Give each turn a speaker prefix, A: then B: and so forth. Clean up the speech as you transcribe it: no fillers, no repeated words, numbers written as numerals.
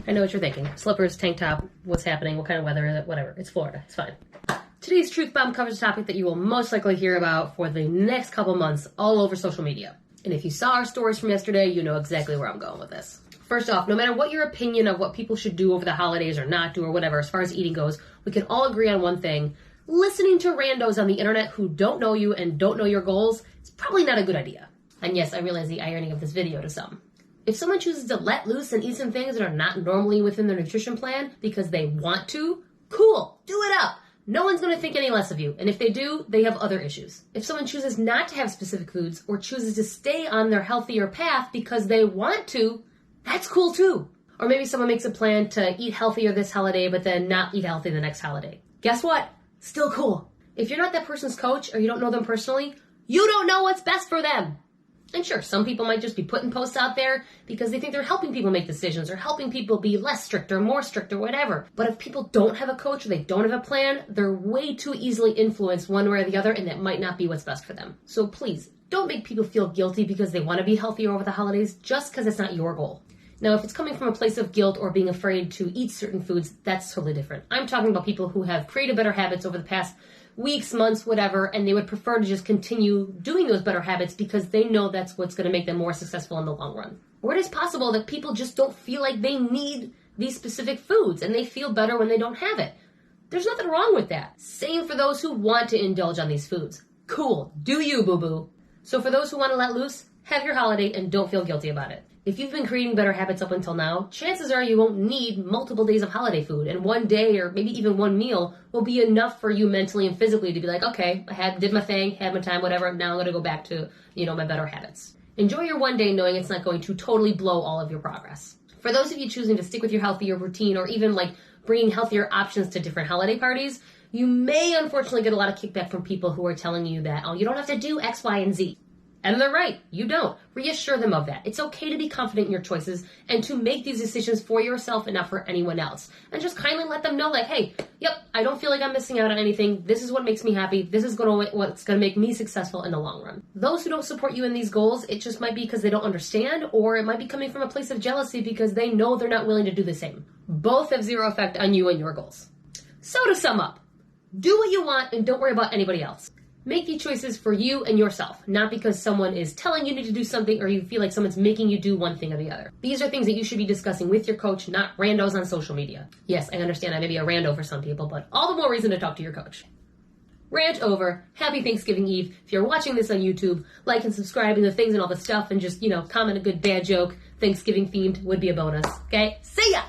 A: I know what you're thinking. Slippers, tank top, what's happening, what kind of weather is it, whatever. It's Florida. It's fine. Today's Truth Bomb covers a topic that you will most likely hear about for the next couple months all over social media. And if you saw our stories from yesterday, you know exactly where I'm going with this. First off, no matter what your opinion of what people should do over the holidays or not do or whatever, as far as eating goes, we can all agree on one thing. Listening to randos on the internet who don't know you and don't know your goals is probably not a good idea. And yes, I realize the irony of this video to some. If someone chooses to let loose and eat some things that are not normally within their nutrition plan because they want to, cool, do it up. No one's going to think any less of you. And if they do, they have other issues. If someone chooses not to have specific foods or chooses to stay on their healthier path because they want to, that's cool too. Or maybe someone makes a plan to eat healthier this holiday but then not eat healthy the next holiday. Guess what? Still cool. If you're not that person's coach or you don't know them personally, you don't know what's best for them. And sure, some people might just be putting posts out there because they think they're helping people make decisions or helping people be less strict or more strict or whatever. But if people don't have a coach or they don't have a plan, they're way too easily influenced one way or the other, and that might not be what's best for them. So please, don't make people feel guilty because they want to be healthier over the holidays just because it's not your goal. Now, if it's coming from a place of guilt or being afraid to eat certain foods, that's totally different. I'm talking about people who have created better habits over the past weeks, months, whatever, and they would prefer to just continue doing those better habits because they know that's what's going to make them more successful in the long run. Or it is possible that people just don't feel like they need these specific foods and they feel better when they don't have it. There's nothing wrong with that. Same for those who want to indulge on these foods. Cool. Do you, boo-boo. So for those who want to let loose, have your holiday and don't feel guilty about it. If you've been creating better habits up until now, chances are you won't need multiple days of holiday food, and one day or maybe even one meal will be enough for you mentally and physically to be like, okay, did my thing, had my time, whatever, now I'm going to go back to, my better habits. Enjoy your one day knowing it's not going to totally blow all of your progress. For those of you choosing to stick with your healthier routine or even bringing healthier options to different holiday parties, you may unfortunately get a lot of kickback from people who are telling you that, you don't have to do X, Y, and Z. And they're right. You don't. Reassure them of that. It's okay to be confident in your choices and to make these decisions for yourself and not for anyone else. And just kindly let them know, hey, yep, I don't feel like I'm missing out on anything. This is what makes me happy. This is what's going to make me successful in the long run. Those who don't support you in these goals, it just might be because they don't understand, or it might be coming from a place of jealousy because they know they're not willing to do the same. Both have zero effect on you and your goals. So to sum up, do what you want and don't worry about anybody else. Make these choices for you and yourself, not because someone is telling you to do something or you feel like someone's making you do one thing or the other. These are things that you should be discussing with your coach, not randos on social media. Yes, I understand I may be a rando for some people, but all the more reason to talk to your coach. Rant over. Happy Thanksgiving Eve. If you're watching this on YouTube, like and subscribe and the things and all the stuff and just, comment a good bad joke, Thanksgiving themed would be a bonus. Okay? See ya!